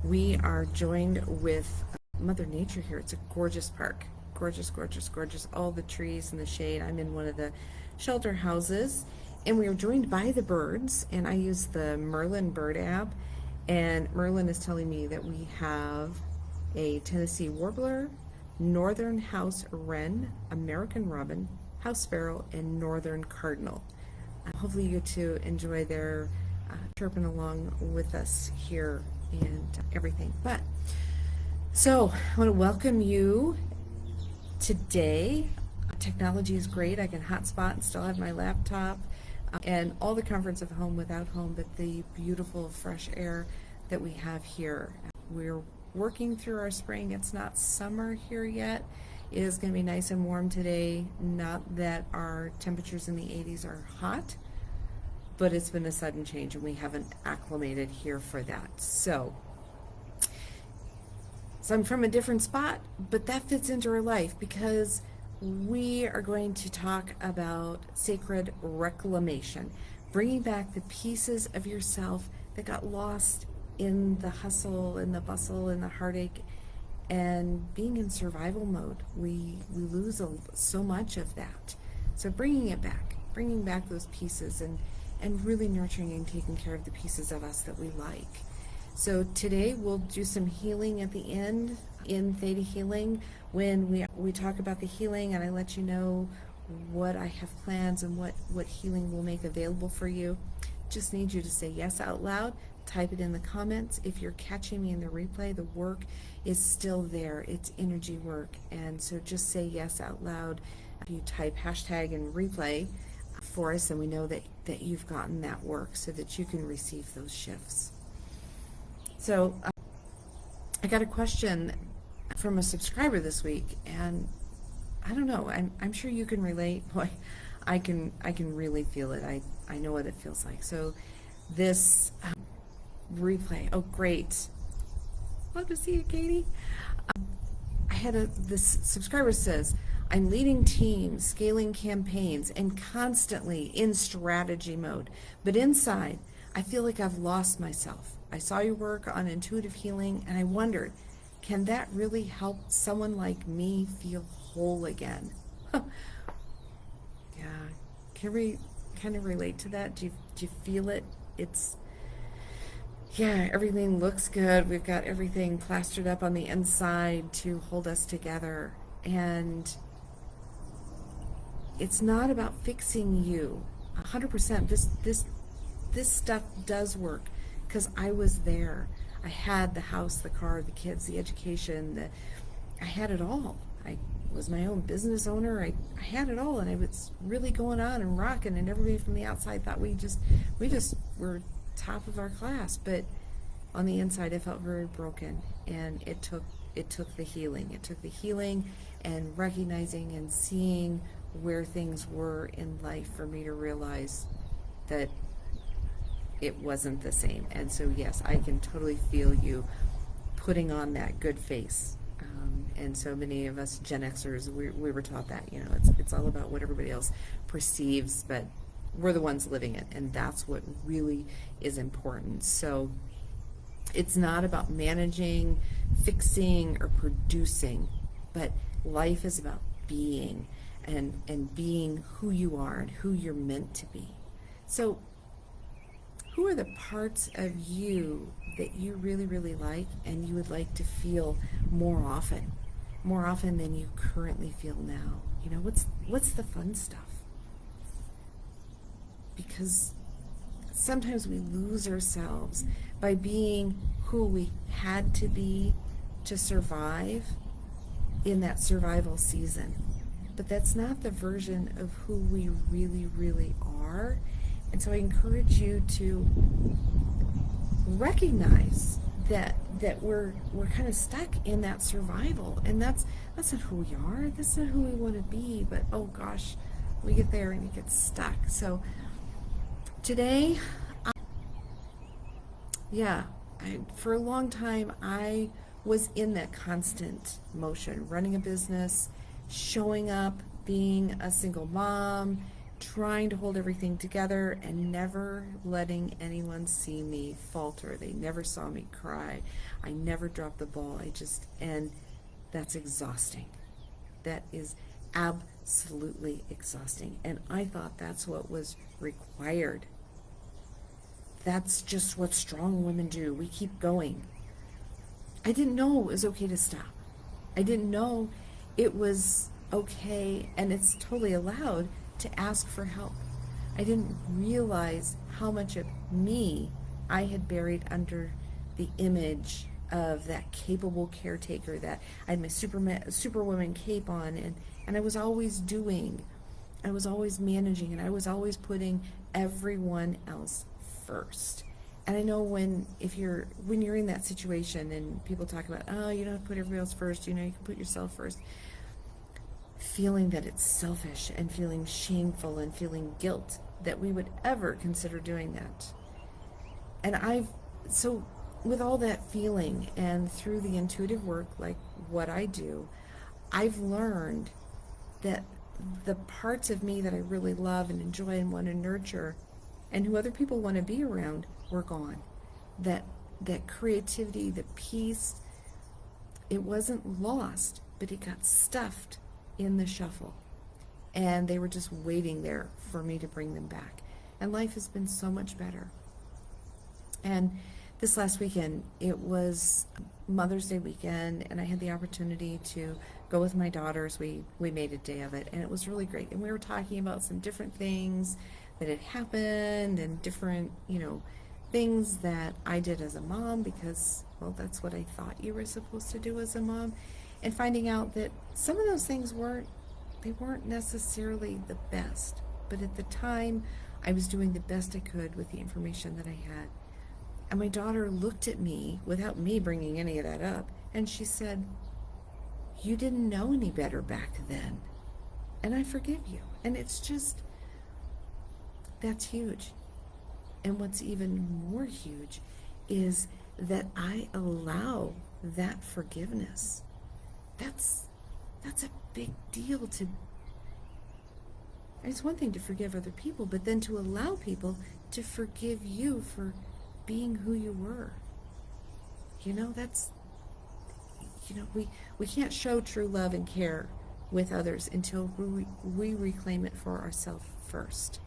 We are joined with Mother Nature here. It's a gorgeous park. Gorgeous, gorgeous, gorgeous. All the trees and the shade. I'm in one of the shelter houses, and we are joined by the birds, and I use the Merlin bird app, and Merlin is telling me that we have a Tennessee warbler, northern house wren, American robin, house sparrow, and northern cardinal. Hopefully you get to enjoy their chirping along with us here and everything. But so I want to welcome you today. Technology is great. I can hotspot and still have my laptop and all the comforts of home without home, but the beautiful fresh air that we have here. We're working through our spring. It's not summer here yet. It is going to be nice and warm today. Not that our temperatures in the 80s are hot, but it's been a sudden change and we haven't acclimated here for that. So I'm from a different spot, but that fits into our life because we are going to talk about sacred reclamation, bringing back the pieces of yourself that got lost in the hustle and the bustle and the heartache and being in survival mode. We lose so much of that. So bringing back those pieces and really nurturing and taking care of the pieces of us that we like. So today we'll do some healing at the end in ThetaHealing when we talk about the healing, and I let you know what I have plans and what healing will make available for you. Just need you to say yes out loud. Type it in the comments. If you're catching me in the replay, the work is still there. It's energy work, and so just say yes out loud. If you type hashtag and replay for us, and we know that you've gotten that work so that you can receive those shifts. So I got a question from a subscriber this week, and I don't know, I'm sure you can relate. Boy, I can really feel it. I know what it feels like. So this replay, oh great, love to see you, Katie. I had this subscriber says, I'm leading teams, scaling campaigns, and constantly in strategy mode. But inside, I feel like I've lost myself. I saw your work on intuitive healing, and I wondered, can that really help someone like me feel whole again? Yeah, can we kind of relate to that? Do you feel it? Yeah, everything looks good. We've got everything plastered up on the inside to hold us together. And it's not about fixing you. 100%. This stuff does work because I was there. I had the house, the car, the kids, the education. I had it all. I was my own business owner. I had it all, and I was really going on and rocking. And everybody from the outside thought we just were top of our class. But on the inside, I felt very broken, and it took the healing. It took the healing and recognizing and seeing where things were in life for me to realize that it wasn't the same. And so yes, I can totally feel you putting on that good face. And so many of us Gen Xers, we were taught that, it's all about what everybody else perceives, but we're the ones living it, and that's what really is important. So it's not about managing, fixing, or producing, but life is about being and being who you are and who you're meant to be. So who are the parts of you that you really, really like and you would like to feel more often than you currently feel now? What's the fun stuff? Because sometimes we lose ourselves by being who we had to be to survive in that survival season. But that's not the version of who we really, really are. And so I encourage you to recognize that we're kind of stuck in that survival, and that's not who we are. That's not who we want to be. But oh gosh, we get there and it gets stuck. So today, for a long time I was in that constant motion, running a business, showing up, being a single mom, trying to hold everything together and never letting anyone see me falter. They never saw me cry. I never dropped the ball. And that's exhausting. That is absolutely exhausting. And I thought that's what was required. That's just what strong women do. We keep going. I didn't know it was okay to stop. I didn't know it was okay, and it's totally allowed, to ask for help. I didn't realize how much of me I had buried under the image of that capable caretaker, that I had my Superwoman cape on, and I was always doing, I was always managing, and I was always putting everyone else first. And I know when you're in that situation and people talk about, oh, you don't have to put everybody else first, you can put yourself first. Feeling that it's selfish and feeling shameful and feeling guilt that we would ever consider doing that. And so with all that feeling and through the intuitive work, like what I do, I've learned that the parts of me that I really love and enjoy and want to nurture and who other people want to be around were gone. That creativity, the peace, it wasn't lost, but it got stuffed in the shuffle. And they were just waiting there for me to bring them back. And life has been so much better. And this last weekend, it was Mother's Day weekend, and I had the opportunity to go with my daughters. We made a day of it, and it was really great. And we were talking about some different things that had happened and different, things that I did as a mom because, well, that's what I thought you were supposed to do as a mom. And finding out that some of those things weren't necessarily the best. But at the time, I was doing the best I could with the information that I had. And my daughter looked at me without me bringing any of that up, and she said, "You didn't know any better back then, and I forgive you." And it's just, that's huge. And what's even more huge is that I allow that forgiveness. That's a big deal. It's one thing to forgive other people, but then to allow people to forgive you for being who you were. We can't show true love and care with others until we reclaim it for ourselves first.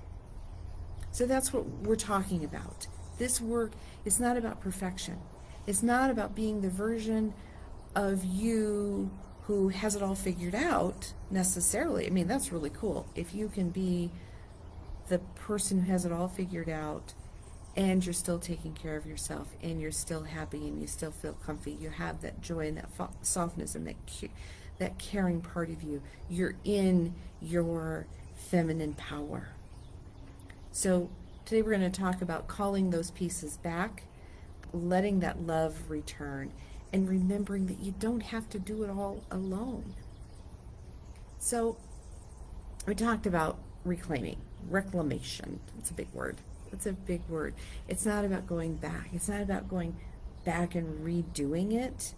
So that's what we're talking about. This work is not about perfection. It's not about being the version of you who has it all figured out necessarily. I mean, that's really cool. If you can be the person who has it all figured out and you're still taking care of yourself and you're still happy and you still feel comfy, you have that joy and that softness and that caring part of you. You're in your feminine power. So today we're going to talk about calling those pieces back, letting that love return, and remembering that you don't have to do it all alone. So we talked about reclamation. It's a big word. It's a big word. It's not about going back. It's not about going back and redoing it,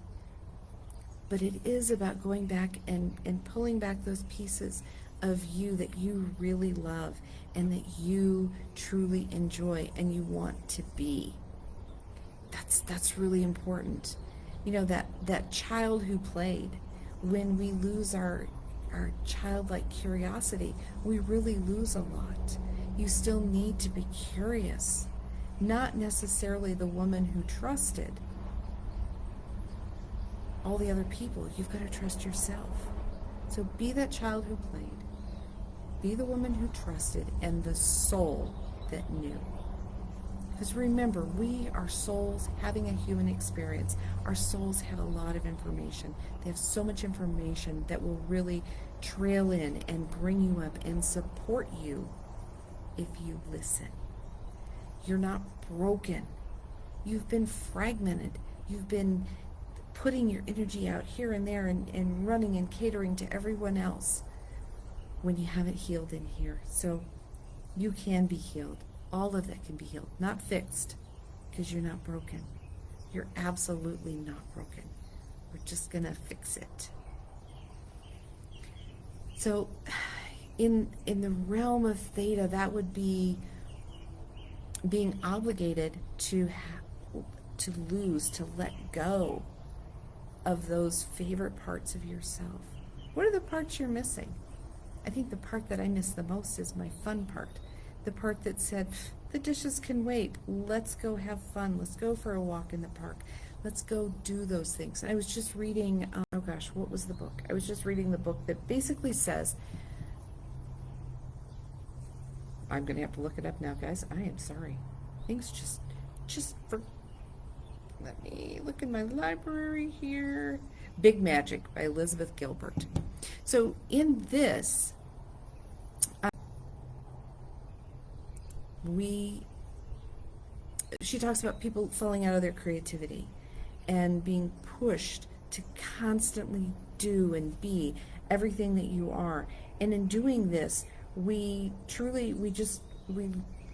but it is about going back and pulling back those pieces of you that you really love and that you truly enjoy and you want to be. That's really important. That child who played, when we lose our childlike curiosity, we really lose a lot. You still need to be curious, not necessarily the woman who trusted all the other people. You've got to trust yourself. So be that child who played. Be the woman who trusted and the soul that knew. Because remember, we are souls having a human experience. Our souls have a lot of information. They have so much information that will really trail in and bring you up and support you if you listen. You're not broken. You've been fragmented. You've been putting your energy out here and there and running and catering to everyone else when you haven't healed in here. So you can be healed. All of that can be healed. Not fixed, because you're not broken. You're absolutely not broken. We're just going to fix it. So in the realm of theta, that would be being obligated to lose, to let go of those favorite parts of yourself. What are the parts you're missing? I think the part that I miss the most is my fun part. The part that said, the dishes can wait. Let's go have fun. Let's go for a walk in the park. Let's go do those things. I was just reading, oh gosh, what was the book? I was just reading the book that basically says, I'm going to have to look it up now, guys. I am sorry. Things let me look in my library here. Big Magic by Elizabeth Gilbert. So in this, she talks about people falling out of their creativity and being pushed to constantly do and be everything that you are. And in doing this, we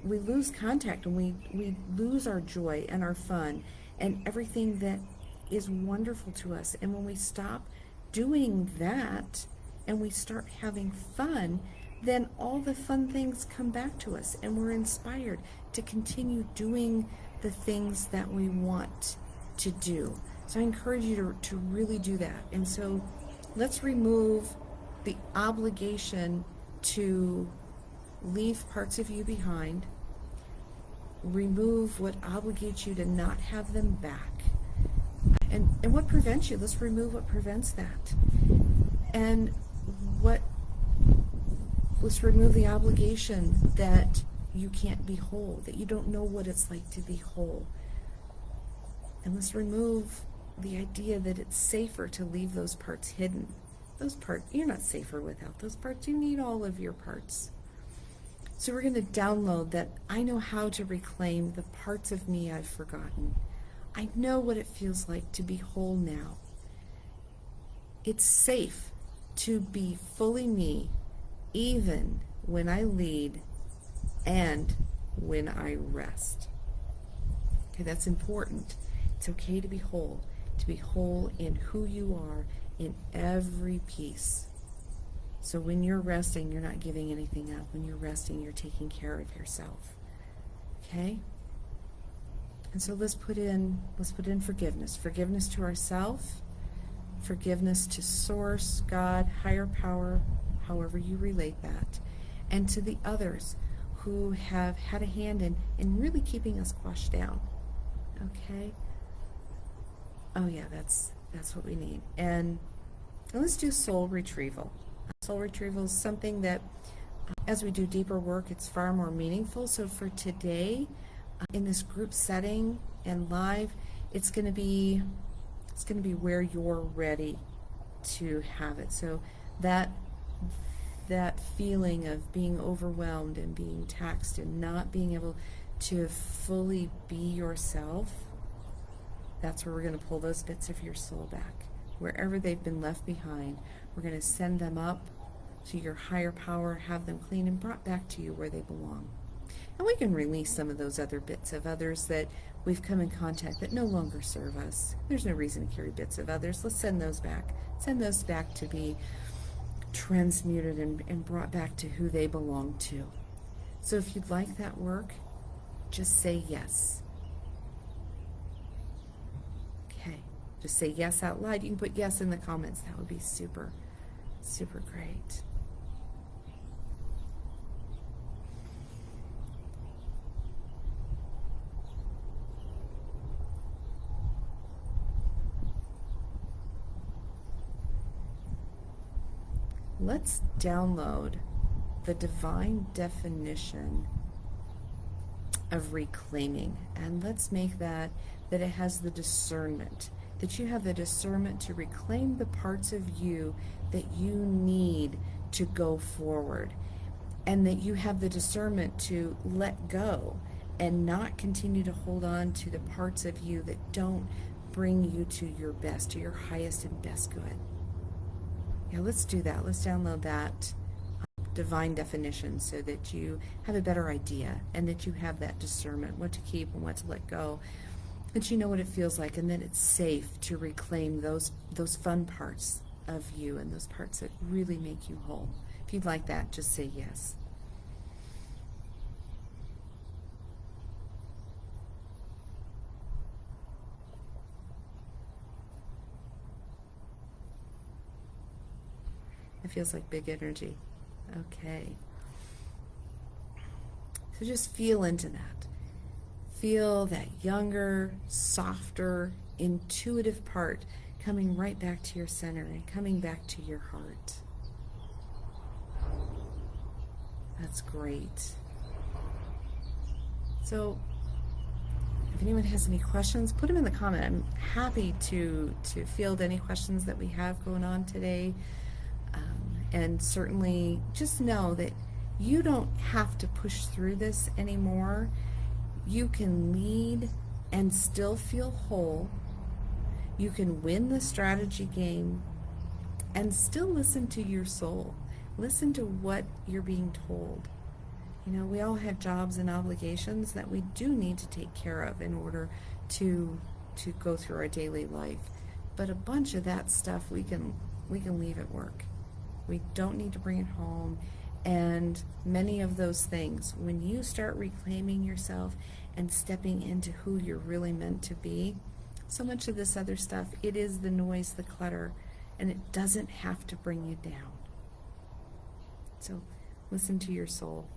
lose contact, and we lose our joy and our fun and everything that is wonderful to us. And when we stop doing that and we start having fun, then all the fun things come back to us, and we're inspired to continue doing the things that we want to do. So I encourage you to really do that. And so let's remove the obligation to leave parts of you behind. Remove what obligates you to not have them back. And what prevents you? Let's remove what prevents that. And let's remove the obligation that you can't be whole, that you don't know what it's like to be whole. And let's remove the idea that it's safer to leave those parts hidden. Those parts, you're not safer without those parts. You need all of your parts. So we're going to download that. I know how to reclaim the parts of me I've forgotten. I know what it feels like to be whole now. It's safe to be fully me, even when I lead and when I rest. Okay, that's important. It's okay to be whole in who you are in every piece. So when you're resting, you're not giving anything up. When you're resting, you're taking care of yourself. Okay? And so let's put in forgiveness. Forgiveness to ourselves, forgiveness to Source, God, higher power, however you relate that, and to the others who have had a hand in really keeping us quashed down. Okay? Oh yeah, that's what we need. And let's do soul retrieval. Soul retrieval is something that, as we do deeper work, it's far more meaningful. So for today, in this group setting and live, it's going to be where you're ready to have it. So that feeling of being overwhelmed and being taxed and not being able to fully be yourself, that's where we're going to pull those bits of your soul back. Wherever they've been left behind, we're going to send them up to your higher power, have them clean and brought back to you where they belong. And we can release some of those other bits of others that we've come in contact that no longer serve us. There's no reason to carry bits of others. Let's send those back. Send those back to be transmuted and brought back to who they belong to. So if you'd like that work, just say yes. Okay. Just say yes out loud. You can put yes in the comments. That would be super, super great. Let's download the divine definition of reclaiming, and let's make that it has the discernment, that you have the discernment to reclaim the parts of you that you need to go forward, and that you have the discernment to let go and not continue to hold on to the parts of you that don't bring you to your best, to your highest and best good. Yeah, let's do that. Let's download that divine definition so that you have a better idea and that you have that discernment, what to keep and what to let go, that you know what it feels like, and that it's safe to reclaim those fun parts of you and those parts that really make you whole. If you'd like that, just say yes. It feels like big energy. Okay. So just feel into that. Feel that younger, softer, intuitive part coming right back to your center and coming back to your heart. That's great. So if anyone has any questions, put them in the comment. I'm happy to field any questions that we have going on today. And certainly just know that you don't have to push through this anymore. You can lead and still feel whole. You can win the strategy game and still listen to your soul. Listen to what you're being told. You know, we all have jobs and obligations that we do need to take care of in order to go through our daily life. But a bunch of that stuff we can leave at work. We don't need to bring it home. And many of those things, when you start reclaiming yourself and stepping into who you're really meant to be, so much of this other stuff, it is the noise, the clutter, and it doesn't have to bring you down. So listen to your soul.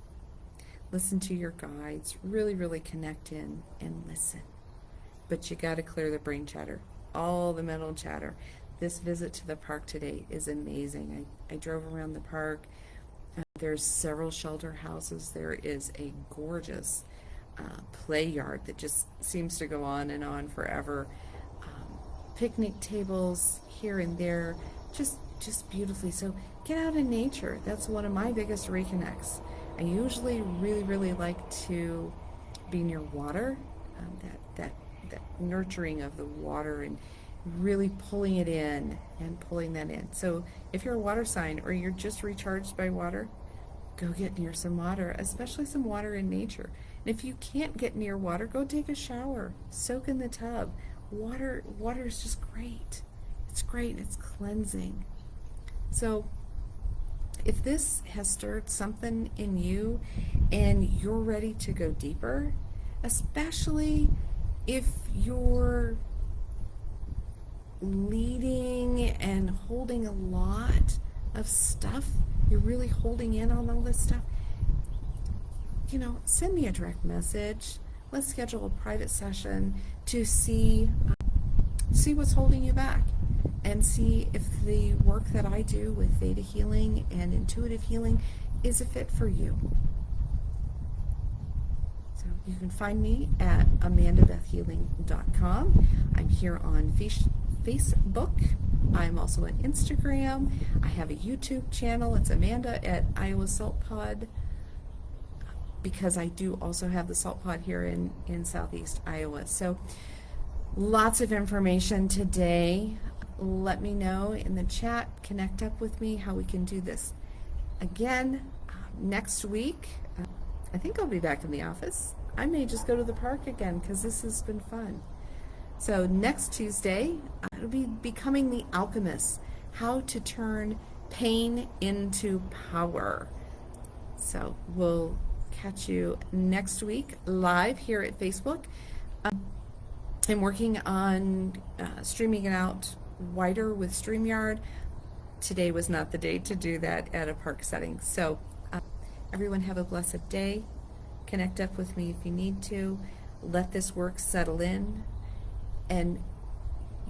Listen to your guides. Really, really connect in and listen. But you got to clear the brain chatter, all the mental chatter. This visit to the park today is amazing. I drove around the park. There's several shelter houses. There is a gorgeous play yard that just seems to go on and on forever. Picnic tables here and there, just beautifully. So get out in nature. That's one of my biggest reconnects. I usually really like to be near water, that nurturing of the water and really pulling it in and pulling that in. So if you're a water sign or you're just recharged by water, go get near some water, especially some water in nature. And if you can't get near water, go take a shower, soak in the tub. Water is just great. It's great, it's cleansing. So if this has stirred something in you and you're ready to go deeper, especially if you're leading and holding a lot of stuff, you're really holding in on all this stuff, you know, send me a direct message. Let's schedule a private session to see what's holding you back and see if the work that I do with ThetaHealing and intuitive healing is a fit for you. So you can find me at amandabethhealing.com. I'm here on Facebook. I'm also on Instagram. I have a YouTube channel. It's Amanda at Iowa Salt Pod, because I do also have the Salt Pod here in Southeast Iowa. So lots of information today. Let me know in the chat, connect up with me how we can do this. Again, next week, I think I'll be back in the office. I may just go to the park again because this has been fun. So next Tuesday, it'll be Becoming the Alchemist, how to turn pain into power. So we'll catch you next week live here at Facebook. I'm working on streaming it out wider with StreamYard. Today was not the day to do that at a park setting. So everyone have a blessed day. Connect up with me if you need to. Let this work settle in. And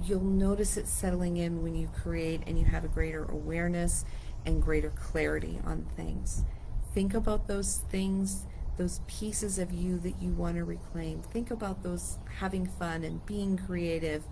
you'll notice it settling in when you create and you have a greater awareness and greater clarity on things. Think about those things, those pieces of you that you want to reclaim. Think about those having fun and being creative,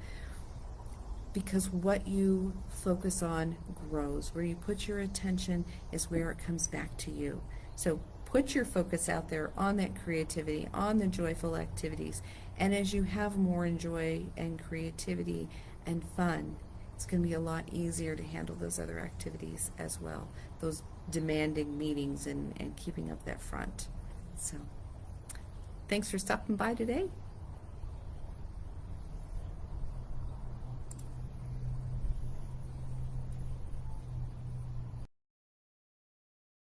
because what you focus on grows. Where you put your attention is where it comes back to you. So put your focus out there on that creativity, on the joyful activities. And as you have more joy and creativity and fun, it's going to be a lot easier to handle those other activities as well, those demanding meetings and keeping up that front. So thanks for stopping by today.